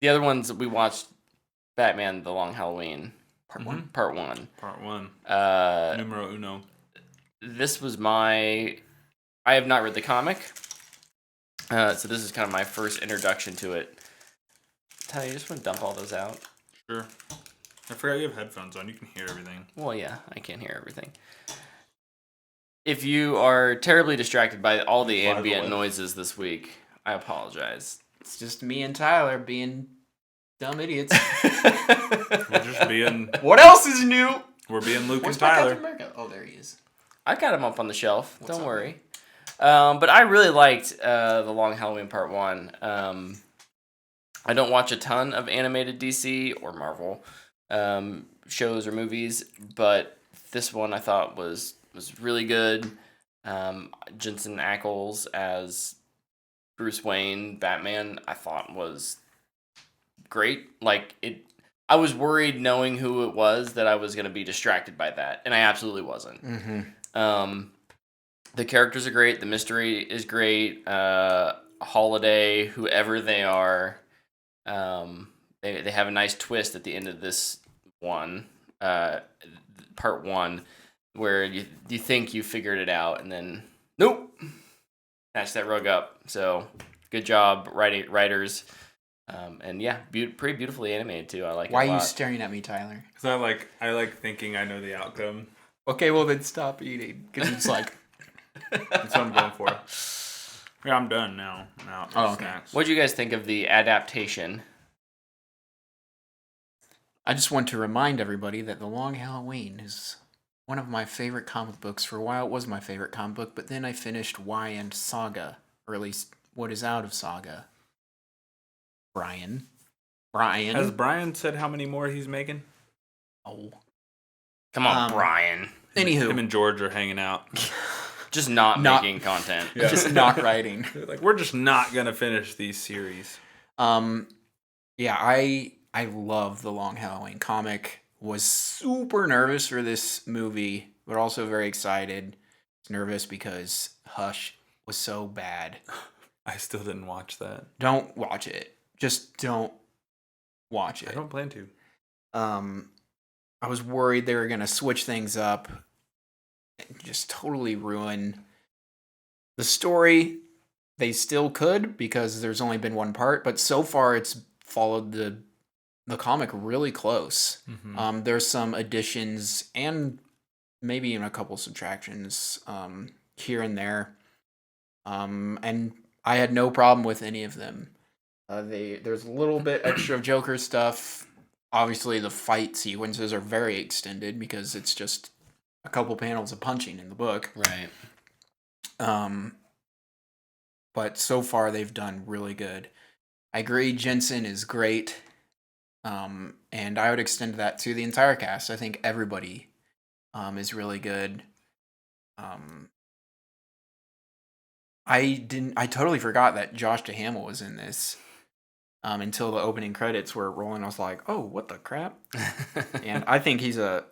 The other ones that we watched, Batman: The Long Halloween, Part one. Part one. Part one. Uh, Numero uno. This was I have not read the comic, so this is kind of my first introduction to it. Tyler, you just want to dump all those out? Sure. I forgot you have headphones on. You can hear everything. Well, yeah, I can't hear everything. If you are terribly distracted by all the ambient noises this week, I apologize. It's just me and Tyler being dumb idiots. We're just being... What else is new? We're being Luke Where's and Tyler. my Captain America? Oh, there he is. I've got him up on the shelf. What's Don't up, worry. But I really liked The Long Halloween Part 1. I don't watch a ton of animated DC or Marvel shows or movies, but this one I thought was really good. Jensen Ackles as Bruce Wayne, Batman, I thought was great. I was worried knowing who it was that I was going to be distracted by that, and I absolutely wasn't. Mm-hmm. The characters are great. The mystery is great. Holiday, whoever they are, they have a nice twist at the end of this one, part 1, where you think you figured it out, and then nope, snatch that rug up. So good job, writers. And yeah, pretty beautifully animated too. I like it a lot. Why are you staring at me, Tyler? Because I like thinking I know the outcome. Okay, well then stop eating. Because it's like... That's what I'm going for. Yeah, I'm done now. Oh, okay. Snacks. What do you guys think of the adaptation? I just want to remind everybody that The Long Halloween is one of my favorite comic books. For a while it was my favorite comic book, but then I finished Y and Saga, or at least what is out of Saga. Brian. Has Brian said how many more he's making? Oh. Come on, Brian. Anywho. Him and George are hanging out. Just not making content. Yeah. Just not writing. Like, we're just not going to finish these series. Yeah, I love the Long Halloween comic. Was super nervous for this movie, but also very excited. Nervous because Hush was so bad. I still didn't watch that. Don't watch it. Just don't watch it. I don't plan to. I was worried they were going to switch things up and just totally ruin the story. They still could because there's only been one part, but so far it's followed the comic really close. Mm-hmm. There's some additions and maybe even a couple subtractions here and there. And I had no problem with any of them. There's a little bit extra of Joker stuff. Obviously, the fight sequences are very extended because it's just a couple panels of punching in the book. Right. But so far, they've done really good. I agree, Jensen is great. And I would extend that to the entire cast. I think everybody is really good. I totally forgot that Josh Duhamel was in this. Until the opening credits were rolling, I was like, "Oh, what the crap!" And I think he's a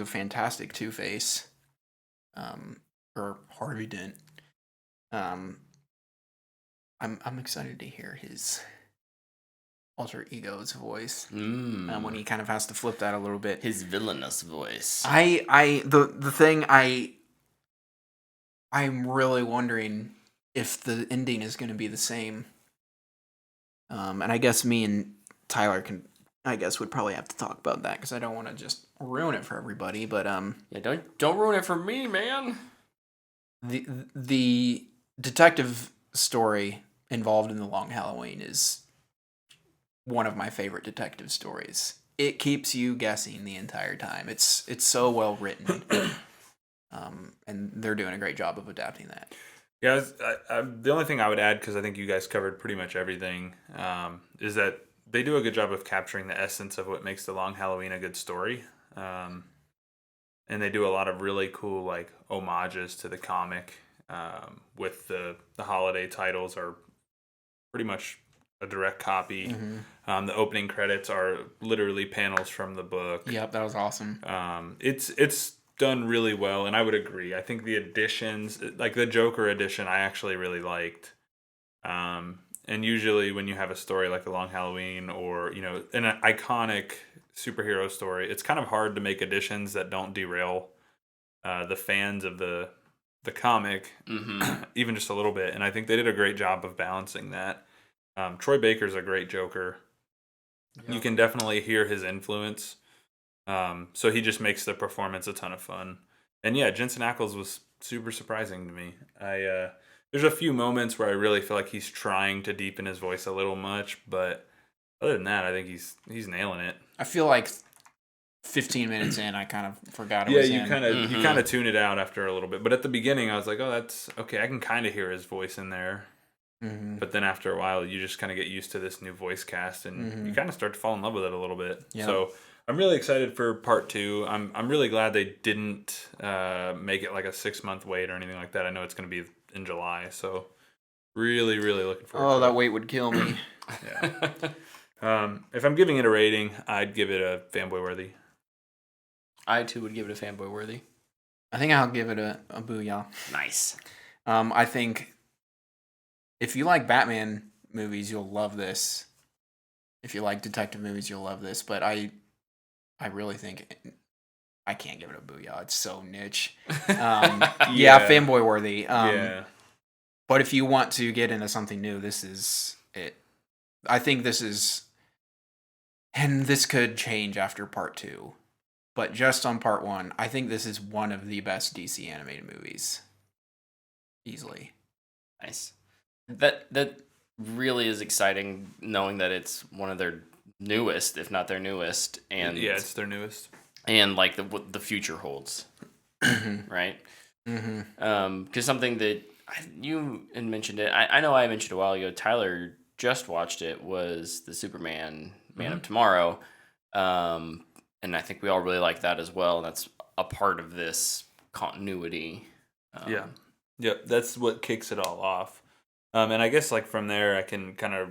fantastic Two-Face, or Harvey Dent. I'm excited to hear his alter ego's voice when he kind of has to flip that a little bit. His villainous voice. The thing I'm really wondering if the ending is going to be the same. And I guess me and Tyler would probably have to talk about that because I don't want to just ruin it for everybody. But yeah, don't ruin it for me, man. The detective story involved in The Long Halloween is one of my favorite detective stories. It keeps you guessing the entire time. It's so well written, and they're doing a great job of adapting that. Yeah, the only thing I would add, because I think you guys covered pretty much everything, is that they do a good job of capturing the essence of what makes The Long Halloween a good story. And they do a lot of really cool like homages to the comic, with the holiday titles are pretty much a direct copy. Mm-hmm. The opening credits are literally panels from the book. Yep, that was awesome. It's done really well, and I would agree. I think the additions, like the Joker edition, I actually really liked. And And usually when you have a story like A Long Halloween or, you know, an iconic superhero story, it's kind of hard to make additions that don't derail the fans of the comic, even just a little bit. And I think they did a great job of balancing that. Troy Baker's a great Joker. Yep. You can definitely hear his influence. So he just makes the performance a ton of fun. And yeah, Jensen Ackles was super surprising to me. There's a few moments where I really feel like he's trying to deepen his voice a little much, but other than that, I think he's nailing it. I feel like 15 minutes in, I kind of forgot it yeah, was you him. you kind of tune it out after a little bit. But at the beginning, I was like, oh, that's okay. I can kind of hear his voice in there. Mm-hmm. But then after a while, you just kind of get used to this new voice cast, and you kind of start to fall in love with it a little bit. Yep. So I'm really excited for part 2. I'm really glad they didn't make it like a 6-month wait or anything like that. I know it's going to be in July, so really, really looking forward to it. Oh, that wait would kill me. Yeah. If I'm giving it a rating, I'd give it a fanboy worthy. I too would give it a fanboy worthy. I think I'll give it a booyah. Nice. I think if you like Batman movies, you'll love this. If you like detective movies, you'll love this. But I really think I can't give it a booyah. It's so niche. Yeah, fanboy worthy. Yeah. But if you want to get into something new, this is it. I think this is, and this could change after part 2. But just on part 1, I think this is one of the best DC animated movies. Easily. Nice. That really is exciting, knowing that it's one of their newest, if not their newest, and yeah, it's their newest, and like what the future holds, right? Because something that you had mentioned it, I know I mentioned a while ago. Tyler just watched it, was the Superman Man of Tomorrow, and I think we all really like that as well. That's a part of this continuity. Yep, that's what kicks it all off. And I guess like from there, I can kind of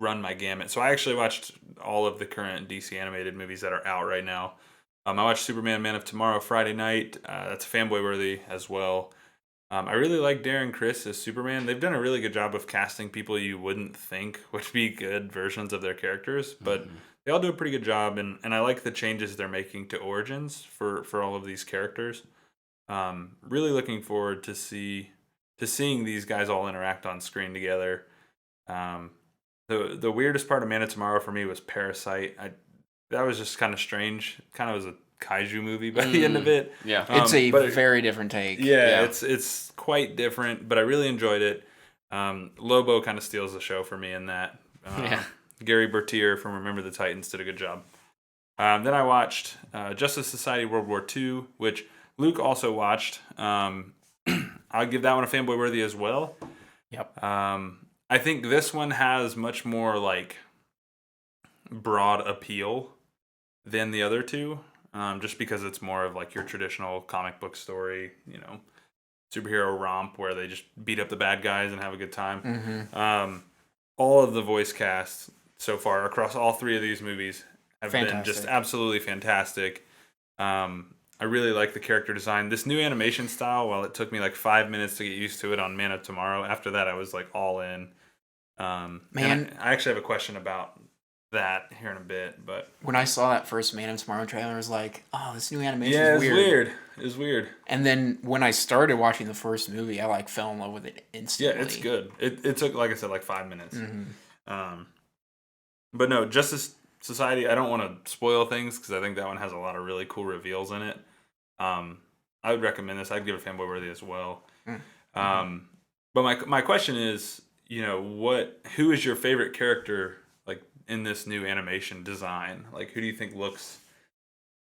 run my gamut. So I actually watched all of the current DC animated movies that are out right now. I watched Superman Man of Tomorrow Friday night. That's fanboy worthy as well. I really like Darren Criss as Superman. They've done a really good job of casting people you wouldn't think would be good versions of their characters, but they all do a pretty good job. And I like the changes they're making to origins for all of these characters. Really looking forward to seeing these guys all interact on screen together. The weirdest part of Man of Tomorrow for me was Parasite. That was just kind of strange. Kind of was a kaiju movie by the end of it. Yeah, it's a very different take. Yeah, it's quite different, but I really enjoyed it. Lobo kind of steals the show for me in that. Gary Bertier from Remember the Titans did a good job. Then I watched Justice Society World War II, which Luke also watched. I'll give that one a fanboy worthy as well. Yep. I think this one has much more like broad appeal than the other two, just because it's more of like your traditional comic book story, you know, superhero romp where they just beat up the bad guys and have a good time. All of the voice casts so far across all 3 of these movies have been just absolutely fantastic. I really like the character design. This new animation style, while it took me like 5 minutes to get used to it on Man of Tomorrow, after that I was like all in. Man, I actually have a question about that here in a bit. But when I saw that first Man of Tomorrow trailer, I was like, "Oh, this new animation is weird." It was weird. And then when I started watching the first movie, I like fell in love with it instantly. Yeah, it's good. It took, like I said, like 5 minutes. But no, Justice Society, I don't want to spoil things because I think that one has a lot of really cool reveals in it. I would recommend this. I'd give it fanboy worthy as well. But my question is, you know, who is your favorite character like in this new animation design? Like, who do you think looks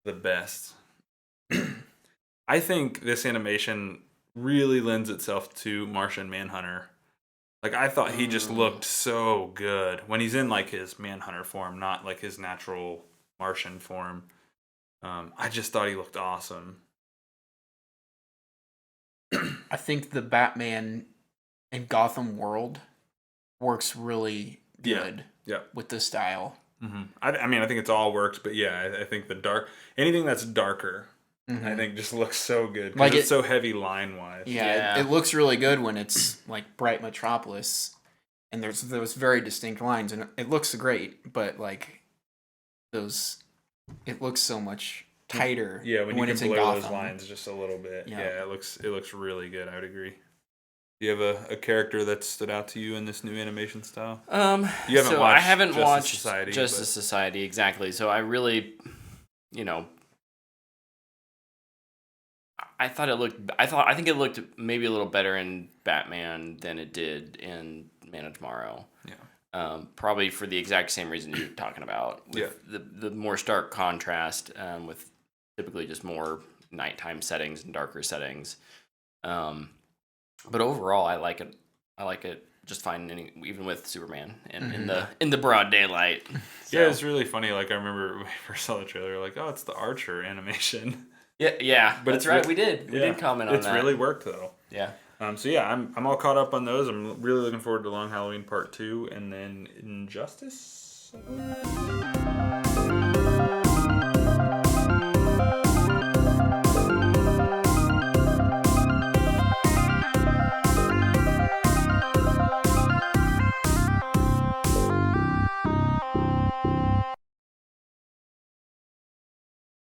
the best? I think this animation really lends itself to Martian Manhunter. Like, I thought he just looked so good when he's in like his Manhunter form, not like his natural Martian form. I just thought he looked awesome. I think the Batman in Gotham world works really good with the style. I mean, I think it's all worked, but yeah, I think anything that's darker, I think just looks so good. Like it's so heavy line-wise. Yeah, it looks really good when it's like bright Metropolis. and there's those very distinct lines, and it looks great, but like it looks so much tighter. Yeah, when you can it's in blur those Gotham. lines just a little bit. Yeah. Yeah, it looks really good. I would agree. Do you have a character that stood out to you in this new animation style? You haven't so watched I haven't Justice watched Society, Justice Society exactly. So I really, I think it looked maybe a little better in Batman than it did in Man of Tomorrow. Yeah. Probably for the exact same reason you're talking about. With the more stark contrast, with typically just more nighttime settings and darker settings. But overall, I like it. I like it just fine, even with Superman and in the broad daylight. So. Yeah, it's really funny. Like I remember when we first saw the trailer, like, oh, it's the Archer animation. Yeah, but that's right. We did comment on that. It's really worked though. Yeah. So yeah, I'm all caught up on those. I'm really looking forward to Long Halloween Part 2 and then Injustice.